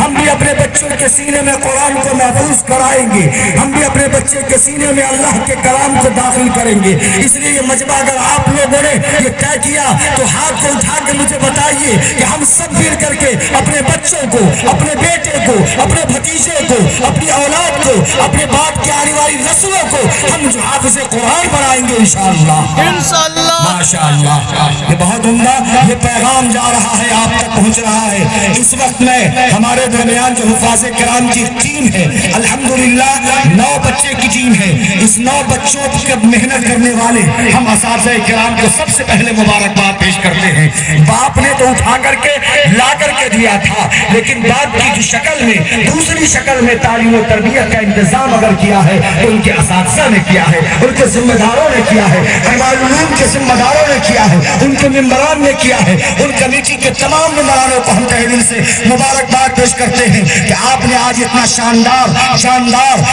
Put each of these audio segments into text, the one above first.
ہم بھی اپنے بچوں کے سینے میں قرآن کو محفوظ کرائیں گے، ہم بھی اپنے بچے کے سینے میں اللہ کے کلام کو داخل کریں گے۔ اس لیے یہ مجمع اگر آپ لوگوں نے یہ طے کیا تو ہاتھ کو اٹھا کے مجھے بتائیے کہ ہم سب مل کر کے اپنے بچوں کو، اپنے بیٹے کو، اپنے بھتیجے کو، اپنی اولاد کو، اپنے بعد کی آنے والی نسلوں کو ہم جو حافظ قرآن بنائیں گے انشاءاللہ۔ ماشاءاللہ، یہ بہت عمدہ یہ پیغام جا رہا ہے، آپ تک پہنچ رہا ہے۔ اس وقت میں ہمارے درمیان جو حفاظ کرام کی ٹیم ہے، الحمدللہ 9 بچے کی ٹیم ہے۔ اس 9 بچوں کی محنت کرنے والے ہم اساتذہ کرام کو سب سے پہلے مبارکباد پیش کرتے ہیں۔ باپ نے تو اٹھا کر کے لا کر کے دیا تھا، لیکن باپ کی جو شکل میں، دوسری شکل میں تعلیم و تربیت کا انتظام اگر کیا ہے تو ان کے اساتذہ نے کیا ہے، ان کے ذمہ داروں نے کیا ہے، علوم کے ذمہ داروں نے کیا ہے، ان کے ممبران نے کیا ہے۔ ان کمیٹی کے تمام ممبرانوں کو ہم تہ دل سے مبارکباد پیش کرتے ہیں کہ آپ نے آج اتنا شاندار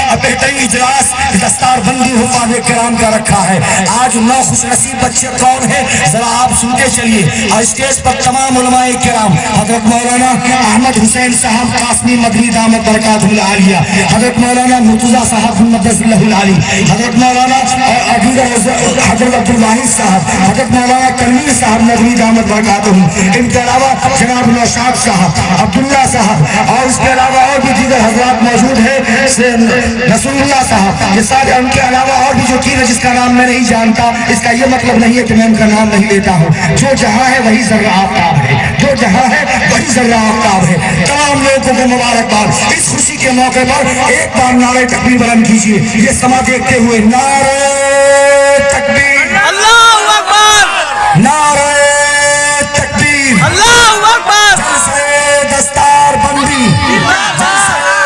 اور بہترین اجلاس دستار بندی حفاظ کرام کا رکھا ہے۔ آج 9 خوش نصیب بچے کون ہیں ذرا آپ سنتے چلیے۔ اور اسٹیج پر تمام علماء کرام، حضرت مولانا احمد حسین صاحب قاسمی مدنی دامت برکاتہ العالیہ، حضرت مولانا مرتضیٰ صاحب مقدس اللہ العالی، حضرت مولانا اور حضرت عبدالواحد صاحب، حضرت مولانا تنویر صاحب مدنی دامت برکاتہ، ان کے علاوہ جناب نوشاد صاحب، عبداللہ صاحب، اور اس کے علاوہ اور بھی دیگر حضرات موجود ہیں، رسول اللہ صاحب، یہ سارے ان کے علاوہ اور بھی جو چیز ہے جس کا نام میں نہیں جانتا، اس کا یہ مطلب نہیں ہے کہ میں ان کا نام نہیں لیتا ہوں۔ جو جہاں ہے وہی ذرہ آفتاب ہے، جو جہاں ہے وہی ذرہ آفتاب ہے۔ تمام لوگوں کو مبارکباد۔ اس خوشی کے موقع پر ایک بار نعرہ تکبیر بلند کیجیے، یہ سما دیکھتے ہوئے نعرہ تکبیر، اللہ اکبر، نعرہ تکبیر، اللہ اکبر، جلسہ دستار بندی، جلسہ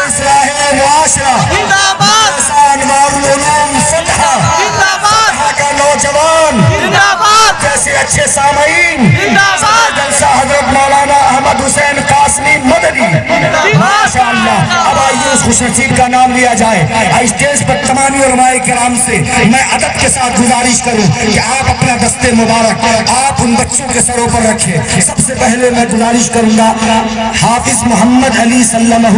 اصلاح معاشرہ، زندہ باد، جلسہ انوار العلوم فتح، زندہ باد، فتح کا نوجوان، زندہ باد، جیسے اچھے سامعین، زندہ باد، جلسہ حضرت مولانا احمد حسین قاسمی مدنی، ماشاءاللہ۔ اب آئیے اس خوش نصیب کا نام لیا جائے۔ اسٹیج پر تمام علماء کرام سے میں ادب کے ساتھ گزارش کروں کہ آپ اپنا دستے مبارک آپ ان بچوں کے سروں پر رکھیں۔ سب سے پہلے میں گزارش کروں گا حافظ محمد علی سلمہ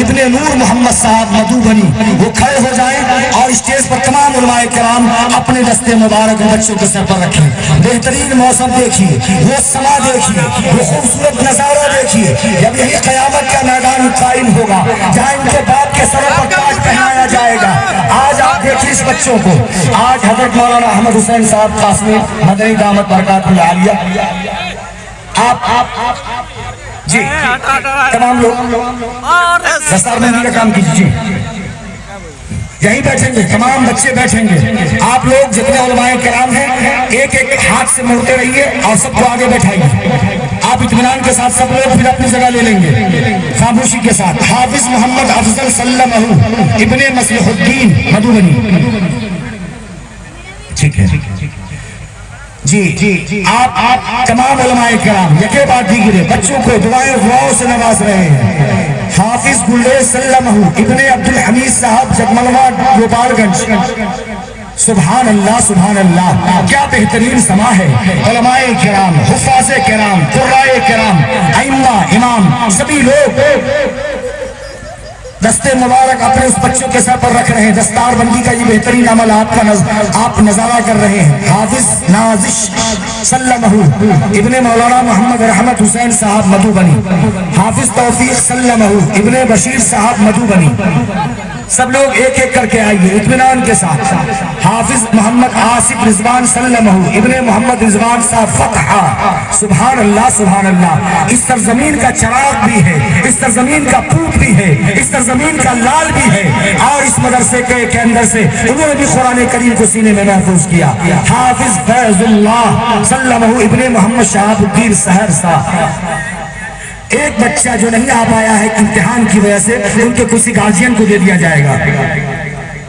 ابن نور محمد صاحب مدھوبنی، وہ کھڑے ہو جائیں اور اسٹیج پر تمام علماء کرام اپنے دستے مبارک بچوں کے سر پر رکھیں۔ بہترین موسم دیکھیے، وہ سما دیکھیے، وہ خوبصورت نظارہ دیکھیے۔ جب یہی قیامت کا میدان قائم ہوگا جہاں ان کے باپ کے سروں پر تاج پہنایا جائے گا، آج آپ دیکھیے اس بچوں کو۔ آج حضرت مولانا احمد حسین صاحب قاسمی مدنی دامت برکاتہ العالیہ، آپ جی تمام لوگ دستار بندی کا کام کیجیے، یہیں بیٹھیں گے، تمام بچے بیٹھیں گے۔ آپ لوگ جتنے علماء کرام ہیں ایک ایک ہاتھ سے مڑتے رہیے اور سب کو آگے بیٹھائیے۔ آپ اطمینان کے ساتھ سب لوگ پھر اپنی جگہ لے لیں گے خاموشی کے ساتھ۔ حافظ محمد افضل سلمہ ابن مصلح الدین مدھوبنی، ٹھیک ہے جی۔ آپ تمام علماء کرام یکے بعد دیگرے بچوں کو دعاؤں سے نواز رہے ہیں۔ حافظ گلے سلمہ ابن عبدالحمید صاحب جگملوا گوپال گنج، سبحان اللہ سبحان اللہ، کیا بہترین سما ہے۔ علماء کرام، حفاظ کرام، قرائے کرام، ائمہ، امام، سبھی لوگ دستے مبارک اپنے اس بچوں کے سر پر رکھ رہے ہیں۔ دستار بندی کا یہ بہترین عمل آپ نظارہ کر رہے ہیں۔ حافظ نازش سلمہ ابن مولانا محمد رحمت حسین صاحب مدھوبنی، حافظ توفیق سلمہ ابن بشیر صاحب مدھوبنی، سب لوگ ایک ایک کر کے آئیے اطمینان کے ساتھ۔ حافظ محمد آصف رضوان سلمہ ابن محمد رضوان صاحب فتح، سبحان اللہ سبحان اللہ۔ اس سرزمین کا چراغ بھی ہے، اس سرزمین کا پھوٹ بھی ہے، اس سرزمین کا لال بھی ہے، اور اس مدرسے کے اندر سے انہوں نے بھی قرآن کریم کو سینے میں محفوظ کیا۔ حافظ فیض اللہ سلمہ ابن محمد شہاب الدین سہرسہ، ایک بچہ جو نہیں آ پایا ہے امتحان کی وجہ سے، ان کے کسی گارجین کو دے دیا جائے گا۔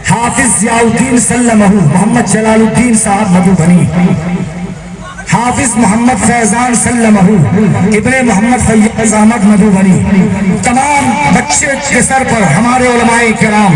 حافظ ضیاء الدین سلمہ محمد جلال الدین صاحب مدھوبنی، حافظ محمد فیضان سلمہ ابن محمد فیاض احمد مدھوبنی۔ تمام بچے کے سر پر ہمارے علماء کرام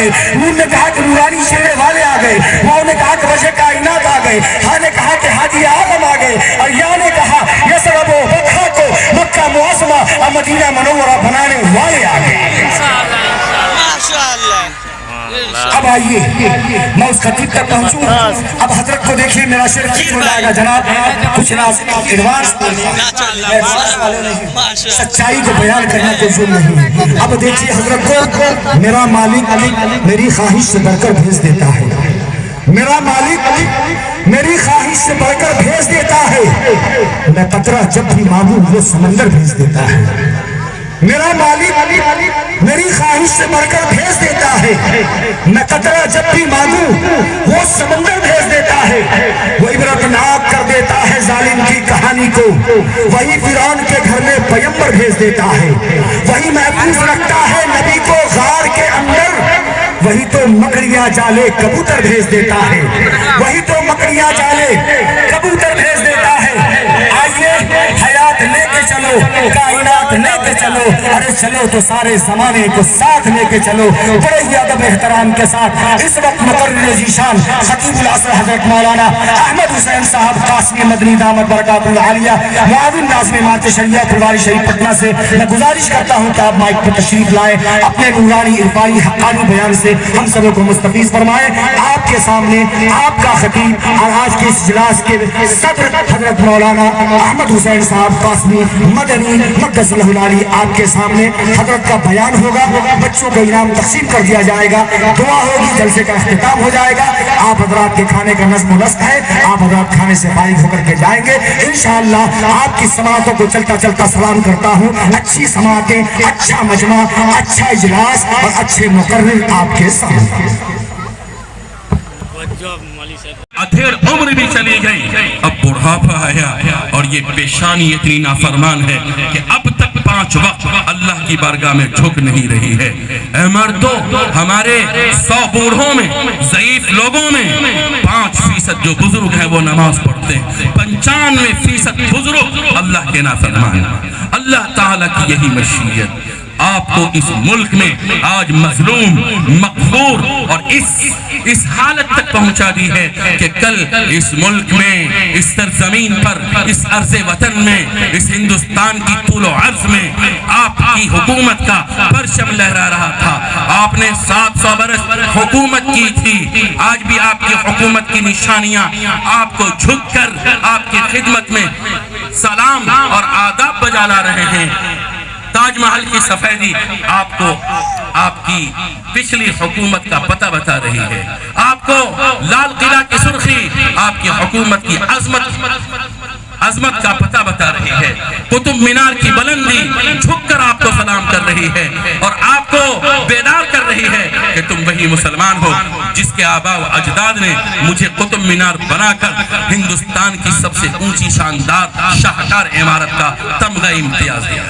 گئے، نون نے کہا کہ نورانی چہرے والے آ گئے، واؤ نے کہا کہ وجہ کائنات آ گئے، ہاں نے کہا کہ ہادی عالم آ گئے، اور یا نے کہا یثرب و بکھا کو مکہ معظمہ اور مدینہ منورہ بنانے والے آ گئے۔ ماشاءاللہ۔ اب آئیے میں اس خطیب تک پہنچوں۔ اب حضرت کو دیکھیے، میرا شعر ختم ہو جائے گا جناب، کچھ ناظرین ایڈوانس سچائی کو بیان کرنا کوئی ظلم نہیں۔ اب دیکھیے حضرت کو میرا مالک میری خواہش سے بڑھ کر بھیج دیتا ہے، میرا مالک میری خواہش سے بڑھ کر بھیج دیتا ہے، میں قطرہ جب بھی مانگوں وہ سمندر بھیج دیتا ہے، میرا مالک میری خواہش سے بڑھ کر بھیج دیتا ہے، میں قطرہ جب بھی مانگوں وہ سمندر بھیج دیتا ہے، وہ عبرتناک کر دیتا ہے ظالم کی کہانی کو، وہی فرعون کے گھر میں پیغمبر بھیج دیتا ہے، وہی محفوظ رکھتا ہے نبی کو غار کے اندر، وہی تو مکڑیاں جالے کبوتر بھیج دیتا ہے، وہی تو مکڑیاں جالے کبوتر بھیج دیتا ہے۔ آئیے حیات لے کے چلو، کائنات لے کے چلو، ارے چلو تو سارے زمانے کو ساتھ لے کے چلو۔ بڑے ہی ادب احترام کے ساتھ اس وقت مقرر ذیشان خطیب العصر حضرت مولانا احمد حسین صاحب قاسمی مدنی دامت برکات العالیہ، معاون ناظم امامت شریعہ پھلواری شریف پٹنہ سے میں گزارش کرتا ہوں کہ آپ مائک پر تشریف لائیں، اپنے نورانی عرفانی حقانی بیان سے ہم سب کو مستفیض فرمائیں۔ آپ کے سامنے آپ کا خطیب اور آج کے اس اجلاس کے صدر حضرت مولانا احمد حسین صاحب قاسمی مدنی مقدس اللہ العالی، آپ کے سامنے حضرت کا بیان ہوگا، بچوں کو انعام تقسیم کر دیا جائے گا، دعا ہوگی، جلسے کا اختتام ہو جائے گا۔ آپ حضرات کے کھانے کا نظم و نسق ہے، آپ حضرات کھانے سے فارغ ہو کر کے جائیں گے انشاءاللہ۔ آپ کی سماعتوں کو چلتا چلتا سلام کرتا ہوں، اچھی سماعتیں، اچھا مجمع، اچھا اجلاس اور اچھے مقرر آپ کے سامنے۔ ادھیر عمر بھی چلی گئی، اب بڑھاپا آیا اور یہ پیشانی اتنی نافرمان ہے کہ اب تک 5 وقت اللہ کی بارگاہ میں جھک نہیں رہی ہے۔ اے مردو، ہمارے 100 بوڑھوں میں، ضعیف لوگوں میں 5% جو بزرگ ہیں وہ نماز پڑھتے ہیں، 95% بزرگ اللہ کے نافرمان۔ اللہ تعالیٰ کی یہی مشیت آپ کو اس ملک میں آج مظلوم، مقہور اور اس حالت تک پہنچا دی ہے کہ کل اس ملک میں، اس سرزمین پر، اس عرض وطن میں، اس ہندوستان کی طول و عرض میں آپ کی حکومت کا پرچم لہرا رہا تھا۔ آپ نے 700 برس حکومت کی تھی، آج بھی آپ کی حکومت کی نشانیاں آپ کو جھک کر آپ کی خدمت میں سلام اور آداب بجا لا رہے ہیں۔ تاج محل کی سفیدی آپ کو آپ کی پچھلی حکومت کا پتہ بتا رہی ہے، آپ کو لال قلعہ کی سرخی آپ کی حکومت کی عظمت کا پتہ بتا رہی ہے، قطب مینار کی بلندی جھک کر آپ کو سلام کر رہی ہے اور آپ کو بیدار کر رہی ہے کہ تم وہی مسلمان ہو جس کے آباء و اجداد نے مجھے قطب مینار بنا کر ہندوستان کی سب سے اونچی شاندار شاہکار عمارت کا تمغہ امتیاز دیا۔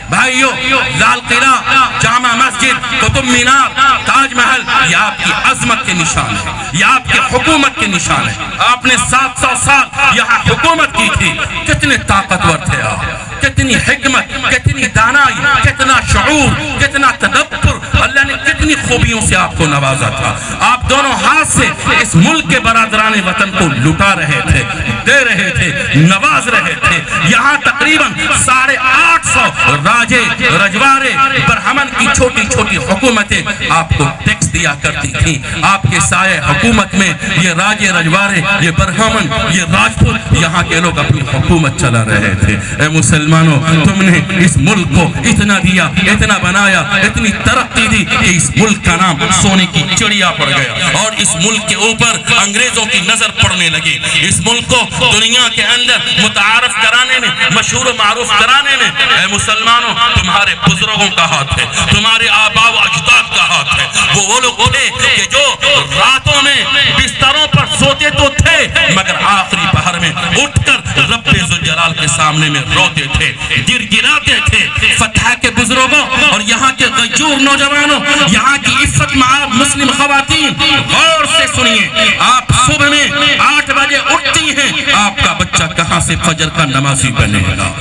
بھائیو، لال قلعہ، جامع مسجد، قطب مینار، تاج محل، یہ آپ کی عظمت کے نشان ہے، یہ آپ کی حکومت کے نشان ہے۔ آپ نے 700 سال یہاں حکومت کی تھی، کتنے طاقتور تھے آپ، کتنی حکمت، کتنی دانائی، کتنا شعور، کتنا تدبر، اللہ نے کتنی خوبیوں سے آپ کو نوازا تھا۔ آپ دونوں ہاتھ سے اس ملک کے برادران وطن کو لٹا رہے تھے، دے رہے تھے، نواز رہے تھے۔ یہاں تقریباً 850 راجے، رجوارے، برہمن کی چھوٹی چھوٹی حکومتیں آپ کو ٹیکس دیا کرتی تھیں۔ آپ کے سائے حکومت میں یہ راجے، رجوارے، یہ برہمن، یہ راجپوت، یہاں کے لوگ اپنی حکومت چلا رہے تھے۔ اے مسلمانوں، تم نے اس ملک کو اتنا دیا، اتنا بنایا، اتنی ترقی دی کہ اس ملک کا نام سونے کی چڑیا پڑ گیا اور اس ملک کے اوپر انگریزوں کی نظر پڑنے لگی۔ اس ملک کو دنیا کے اندر متعارف کرانے میں، مشہور و معروف کرانے میں اے مسلمانوں تمہارے بزرگوں کا ہاتھ ہے، تمہارے آباء و اجداد کا ہاتھ ہے۔ وہ لوگ تھے کہ جو راتوں میں بستروں پر سوتے تو تھے مگر آخری پہر میں اٹھ کر رب ذوالجلال کے سامنے میں روتے تھے، گڑگڑاتے تھے۔ فتح کے بزرگوں اور یہاں کے غیور نوجوانوں، یہاں کی عفت مآب مسلم خواتین، غور سے سنیے، آپ صبح میں 8 بجے اٹھتی ہیں، آپ کا بچہ کہاں سے فجر کا نمازی بنے گا؟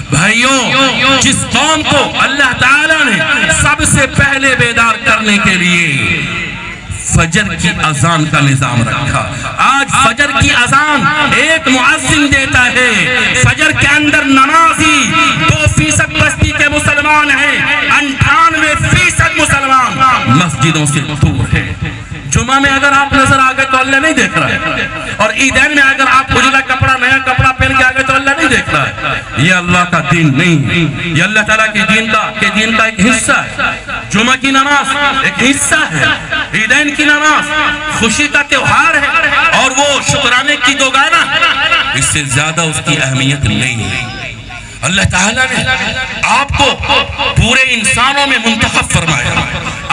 بھائیوں، جس قوم کو اللہ تعالیٰ نے سب سے پہلے بیدار کرنے کے لیے فجر کی اذان کا نظام رکھا. آج فجر کی اذان ایک مؤذن دیتا ہے. فجر کے اندر نمازی 2% بستی کے مسلمان ہیں، 98% مسلمان مسجدوں سے دور ہیں. جمعہ میں اگر آپ نظر آگئے تو اللہ نہیں دیکھ رہا ہے، اور عیدین میں اگر آپ اجلا کپڑا نیا کپڑا پہن کے آگئے تو اللہ نہیں دیکھ رہا ہے. یہ اللہ کا دین نہیں، یہ اللہ تعالیٰ کے دین کا ایک حصہ ہے. جمعہ کی نماز ایک حصہ ہے، عیدین کی نماز خوشی کا تہوار ہے، اور وہ شکرانے کی دوگانا، اس سے زیادہ اس کی اہمیت نہیں ہے. اللہ تعالیٰ نے آپ کو پورے انسانوں میں منتخب فرمایا.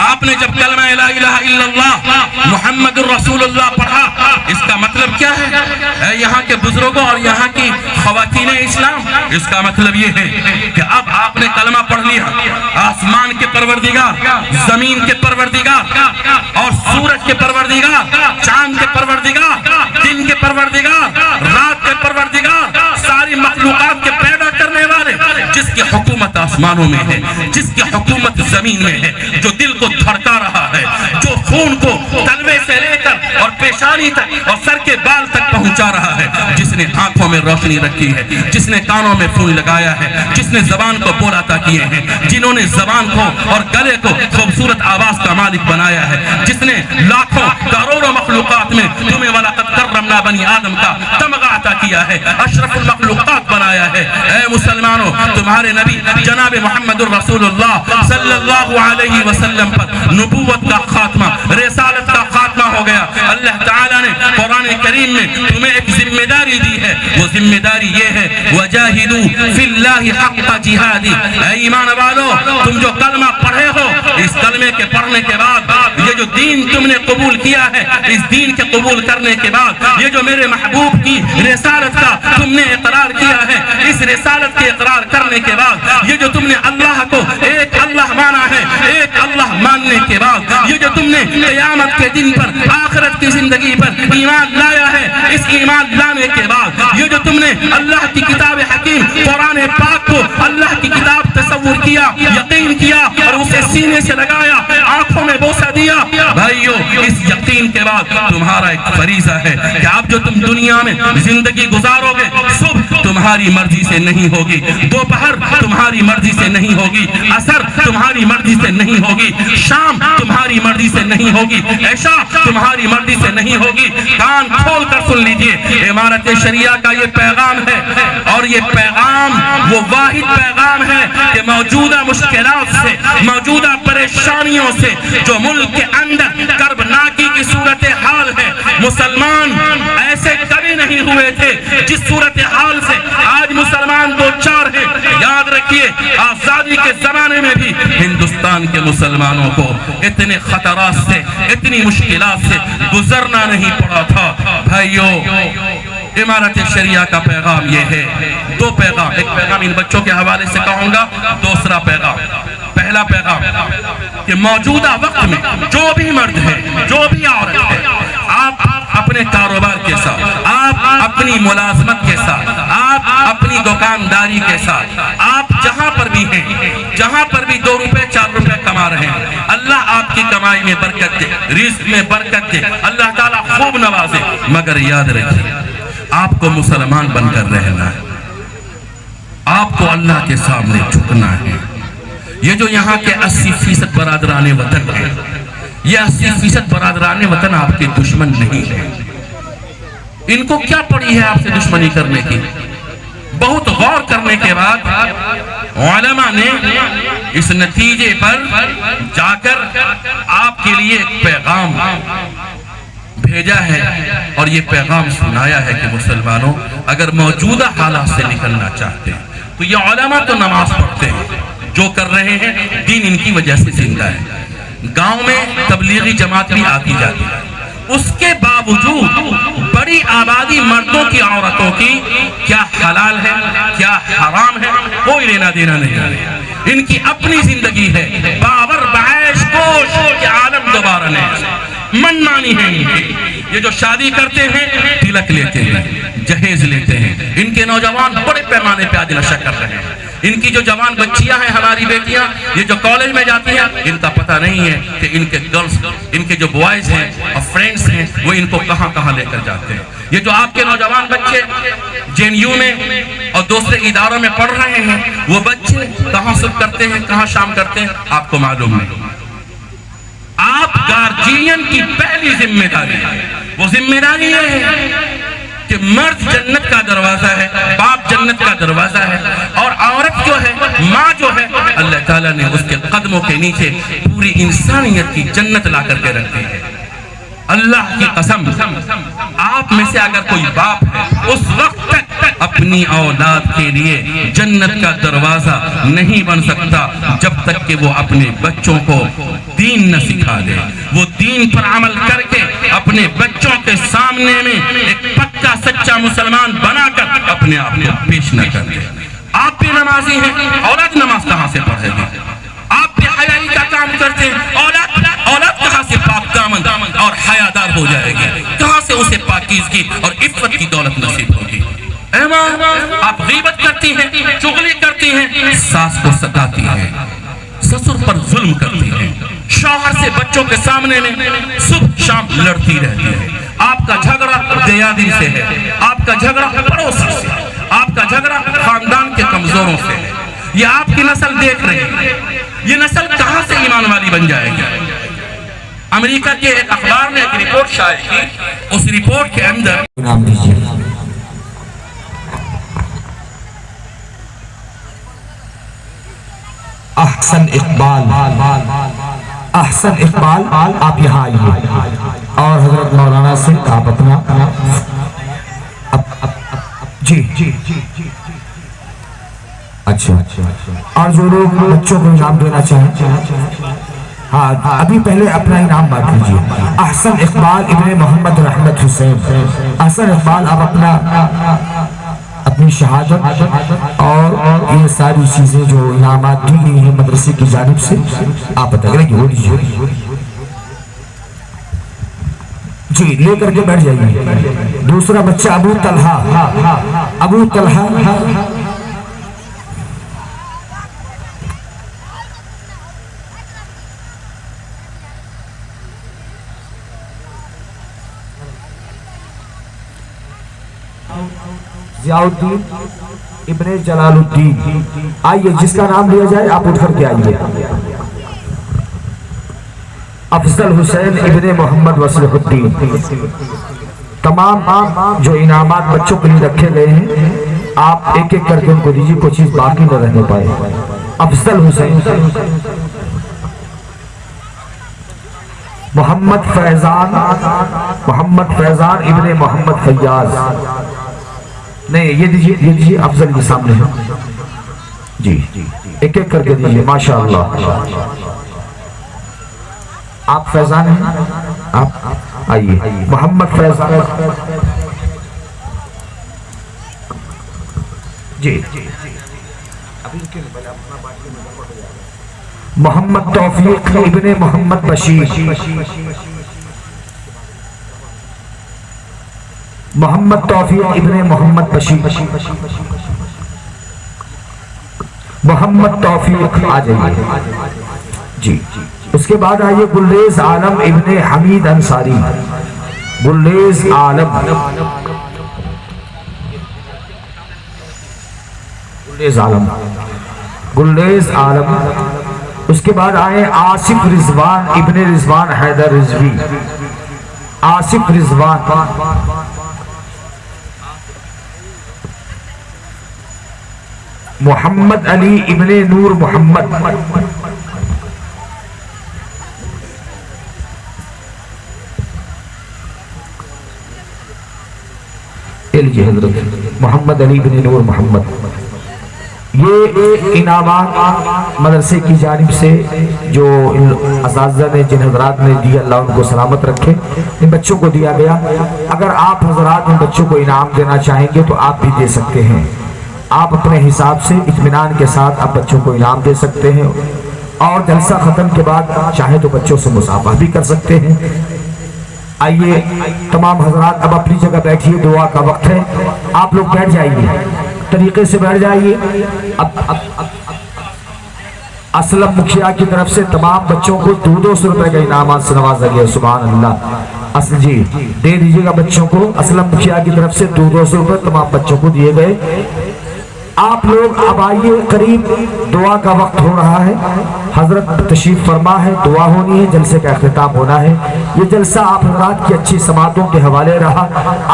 آپ نے جب کلمہ لا الہ الا اللہ محمد الرسول اللہ پڑھا، اس کا مطلب کیا ہے؟ اے یہاں کے بزرگوں اور یہاں کی خواتین اسلام، اس کا مطلب یہ ہے کہ اب آپ نے کلمہ پڑھ لیا. آسمان کے پروردگار، زمین کے پروردگار، اور سورج کے پروردگار، چاند کے پروردگار، دن کے پروردگار، رات کے پروردگار، ساری مخلوقات کے پیدا کرنے والے، جس کی حکومت آسمانوں میں ہے، جس کی حکومت زمین میں ہے، جو دل کو دھڑکا رہا ہے، جو خون کو تلوے سے لے کر اور پیشانی تک اور سر کے بال تک پہنچا رہا ہے، جس نے آنکھوں میں روشنی رکھی ہے، جس نے کانوں میں پھول لگایا ہے، جس نے زبان کو بول عطا کیے ہیں، جنہوں نے زبان کو اور گلے کو خوبصورت آواز کا مالک بنایا ہے، جس نے لاکھوں کروڑوں مخلوقات میں تمہیں وَلَقَدْ كَرَّمْنَا بَنِي آدم کا تمغہ عطا کیا ہے، اشرف المخلوقات بنایا ہے. اے مسلمانوں، تمہارے نبی جناب محمد الرسول اللہ صلی اللہ علیہ وسلم پر نبوت کا خاتمہ، رسالت کا خاتمہ ہو گیا. اللہ تعالیٰ نے قرآن کریم میں تمہیں ایک ذمہ داری دی ہے. وہ ذمہ داری یہ ہے وَجَاهِدُوا فِي اللَّهِ حَقَّ جِهَادِ. اے ایمان والو، تم جو کلمہ پڑھے ہو، اس کلمے کے پڑھنے کے بعد یہ جو دین تم نے قبول کیا ہے، اس دین کے قبول کرنے کے بعد یہ جو میرے محبوب کی رسالت کا تم نے اقرار کیا ہے، اس رسالت کے اقرار کرنے کے بعد یہ جو تم نے اللہ کو ایک اللہ مانا ہے، ایک اللہ ماننے کے بعد یہ جو تم نے قیامت کے دن پر، آخرت کی زندگی پر ایمان لایا ہے، اس ایمان لانے کے بعد یہ جو تم نے اللہ کی کتاب حکیم قرآن پاک کو اللہ کی کتاب تصور کیا، یقین کیا، اور اسے سینے سے لگایا، آنکھوں میں بوسہ دیا. بھائیو، اس یقین کے بعد تمہارا ایک فریضہ ہے کہ اب جو تم دنیا میں زندگی گزارو گے، صبح تمہاری مرضی سے نہیں ہوگی، دوپہر تمہاری مرضی سے نہیں ہوگی، عصر تمہاری مرضی سے نہیں ہوگی، شام تمہاری مرضی سے نہیں ہوگی، عشاء تمہاری مرضی سے نہیں ہوگی. کان کھول کر سن لیجئے، امارت شریعہ کا یہ پیغام ہے، اور یہ پیغام وہ واحد پیغام ہے کہ موجودہ مشکلات سے، موجودہ پریشانیوں سے جو ملک کے اندر کربناکی کی صورتحال ہے، مسلمان ایسے کبھی نہیں ہوئے تھے جس صورتحال سے آج مسلمان دو چار ہیں. یاد رکھیے، آزادی کے زمانے میں بھی ہندوستان کے مسلمانوں کو اتنے خطرات سے، اتنی مشکلات سے گزرنا نہیں پڑا تھا. بھائیو، امارت شریعہ کا پیغام یہ ہے. دو پیغام، ایک پیغام ان بچوں کے حوالے سے کہوں گا، دوسرا پیغام. پہلا پیغام کہ موجودہ وقت میں جو بھی مرد ہے، جو بھی عورت ہے، آپ اپنے کاروبار کے ساتھ، آپ اپنی ملازمت کے ساتھ، آپ اپنی دکانداری کے ساتھ، آپ جہاں پر بھی ہیں، جہاں پر بھی 2 روپے 4 روپے کما رہے ہیں، اللہ آپ کی کمائی میں برکت دے، رزق میں برکت دے، اللہ تعالیٰ خوب نوازے. مگر یاد رکھیے، آپ کو مسلمان بن کر رہنا ہے، آپ کو اللہ کے سامنے جھکنا ہے. یہ جو یہاں کے 80% برادران وطن ہیں، یہ 80% برادران وطن آپ کے دشمن نہیں ہیں. ان کو کیا پڑی ہے آپ سے دشمنی کرنے کی؟ بہت غور کرنے کے بعد علماء نے اس نتیجے پر جا کر آپ کے لیے ایک پیغام بھیجا ہے، اور یہ پیغام سنایا ہے کہ مسلمانوں، اگر موجودہ حالات سے نکلنا چاہتے ہیں تو یہ علماء تو نماز پڑھتے ہیں، جو کر رہے ہیں دین ان کی وجہ سے زندہ ہے. گاؤں میں تبلیغی جماعت بھی آتی جاتی ہے، اس کے باوجود بڑی آبادی مردوں کی، عورتوں کی کیا حلال ہے کیا حرام ہے کوئی لینا دینا نہیں. ان کی اپنی زندگی ہے، باور بعیش کوش کے عالم دوبارہ نہیں، من مانی ہے ان کی. یہ جو شادی کرتے ہیں، تلک لیتے ہیں، جہیز لیتے ہیں، ان کے نوجوان بڑے پیمانے پہ آج نشہ کر رہے ہیں. ان کی جو جوان بچیاں ہیں ہماری بیٹیاں یہ جو کالج میں جاتی ہیں ان کا پتہ نہیں ہے کہ ان کے گرلز ان کے جو بوائز ہیں اور فرینڈز ہیں وہ ان کو کہاں کہاں لے کر جاتے ہیں. یہ جو آپ کے نوجوان بچے JNU میں اور دوسرے اداروں میں پڑھ رہے ہیں وہ بچے کہاں صبح کرتے ہیں کہاں شام کرتے ہیں آپ کو معلوم نہیں. آپ گارجین کی پہلی ذمہ داری ہے وہ ذمہ داری یہ ہے کہ مرد جنت کا دروازہ ہے, باپ جنت کا دروازہ ہے, اور عورت جو ہے ماں جو ہے اللہ تعالیٰ نے اس کے قدموں کے نیچے پوری انسانیت کی جنت لا کر کے رکھی ہے. اللہ کی قسم آپ میں سے اگر کوئی باپ ہے اس وقت تک اپنی اولاد کے لیے جنت کا دروازہ نہیں بن سکتا جب تک کہ وہ اپنے بچوں کو دین نہ سکھا دے, وہ دین پر عمل کر کے اپنے بچوں کے سامنے میں ایک پکا سچا مسلمان بنا کر اپنے آپ کو پیش نہ کر دے. آپ بھی نمازی ہیں, اولاد نماز کہاں سے پڑھے گی؟ آپ بھی حیائی کا کام کرتے ہیں, اولاد کہاں سے پاک دامن اور حیادار ہو جائے گی؟ کہاں سے اسے پاکیزگی اور عفت کی دولت نصیب ہوگی؟ اے ماں, آپ غیبت کرتی ہیں, چغلی کرتی ہیں, ساس کو ستاتی ہیں, سسر پر ظلم کرتی ہیں, شوہر سے بچوں کے سامنے میں صبح شام لڑتی رہتی ہے. آپ کا جھگڑا دیادی سے ہے, آپ کا جھگڑا پڑوسی سے, آپ کا جھگڑا خاندان کے کمزوروں سے ہے. یہ آپ کی نسل دیکھ رہی ہے, یہ نسل کہاں سے ایمان والی بن جائے گی؟ امریکہ کے ایک اخبار نے ایک رپورٹ شائع کی, اس رپورٹ کے اندر نام دیجیے. احسن اقبال, احسن اقبال آپ یہاں آئیے اور حضرت مولانا سے آپ اپنا جی اچھا اور جو لوگ بچوں کو انعام دینا چاہیں ہاں ابھی پہلے اپنا انعام بات لیجیے. احسن اقبال ابن محمد رحمت حسین, احسن اقبال آپ اپنی شہادت اور یہ ساری چیزیں جو انعامات دی گئی ہیں مدرسے کی جانب سے آپ بتائیں گے. جی لے کر کے بیٹھ جائیے. دوسرا بچہ ابو طلحہ ضیاء الدین ابن جلال الدین, آئیے جس کا نام لیا جائے آپ اٹھ کر کے آئیے. افضل حسین ابن محمد وصلح الدین. تمام جو انعامات بچوں کے لیے رکھے گئے ہیں آپ ایک ایک کر کے ان کو دیجیے, کوئی چیز باقی نہ رہنے پائے. افضل حسین, محمد فیضان ابن محمد فیاض, نہیں یہ دیجیے افضل کے سامنے ہے جی, ایک ایک کر کے دیجیے. ماشاءاللہ آپ فیضان ہیں, آپ آئیے. محمد فیضان جی, محمد توفیق ابن محمد بشیر, محمد توفیق ابن محمد بشیر, محمد توفیق آ جائیے جی. اس کے بعد آئیے گلریز عالم ابن حمید انصاری, گلریز عالم, گلریز عالم. اس کے بعد آئے آصف رضوان ابن رضوان حیدر رضوی, آصف رضوان. محمد علی ابن نور محمد, حضرت محمد علی بن نور محمد. یہ انعامات مدرسے کی جانب سے جو اساتذہ نے جن حضرات نے دیا اللہ ان کو سلامت رکھے, ان بچوں کو دیا گیا. اگر آپ حضرات ان بچوں کو انعام دینا چاہیں گے تو آپ بھی دے سکتے ہیں. آپ اپنے حساب سے اطمینان کے ساتھ آپ بچوں کو انعام دے سکتے ہیں, اور جلسہ ختم کے بعد چاہے تو بچوں سے مصافحہ بھی کر سکتے ہیں. آئیے تمام حضرات اب اپنی جگہ بیٹھیے, دعا کا وقت ہے, آپ لوگ بیٹھ جائیے. طریقے سے بیٹھ جائیے. اسلم مکھیا کی طرف سے تمام بچوں کو 200 روپے کا انعامات سے نوازا گیا. سبحان اللہ. جی دے دیجیے گا بچوں کو. اسلم مکھیا کی طرف سے 200 روپے تمام بچوں کو دیے گئے. آپ لوگ اب آئیے, قریب دعا کا وقت ہو رہا ہے. حضرت تشریف فرما ہے, دعا ہونی ہے, جلسے کا اختتام ہونا ہے. یہ جلسہ آپ حضرات کی اچھی سماعتوں کے حوالے رہا.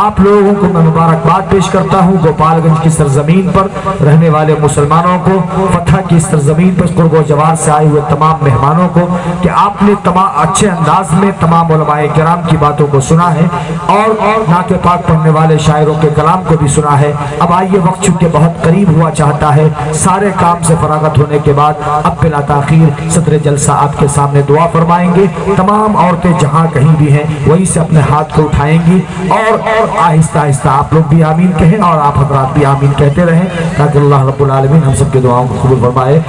آپ لوگوں کو میں مبارکباد پیش کرتا ہوں. گوپال گنج کی سرزمین پر رہنے والے مسلمانوں کو, فتح کی سرزمین پر قرب و جوار سے آئے ہوئے تمام مہمانوں کو, کہ آپ نے تمام اچھے انداز میں تمام علماء کرام کی باتوں کو سنا ہے اور نعت پاک پڑھنے والے شاعروں کے کلام کو بھی سنا ہے. اب آئیے, وقت چونکہ بہت قریب ہوا چاہتا ہے, سارے کام سے فراغت ہونے کے بعد اب بلا تاخیر صدر جلسہ آپ کے سامنے دعا فرمائیں گے. تمام عورتیں جہاں کہیں بھی ہیں وہیں سے اپنے ہاتھ کو اٹھائیں گی اور آہستہ آہستہ آپ لوگ بھی آمین کہیں اور آپ حضرات بھی آمین کہتے رہیں, تاکہ اللہ رب العالمین ہم سب کے دعاؤں کو قبول فرمائے.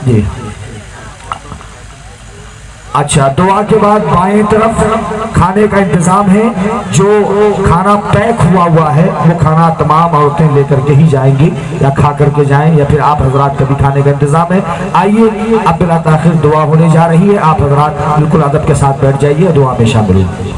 جی اچھا, دعا کے بعد بائیں طرف کھانے کا انتظام ہے. جو کھانا پیک ہوا ہے وہ کھانا تمام عورتیں لے کر کے ہی جائیں گی, یا کھا کر کے جائیں, یا پھر آپ حضرات کا بھی کھانے کا انتظام ہے. آئیے, اب بلا تاخیر دعا ہونے جا رہی ہے. آپ حضرات بالکل ادب کے ساتھ بیٹھ جائیے, دعا میں شامل ہوئے.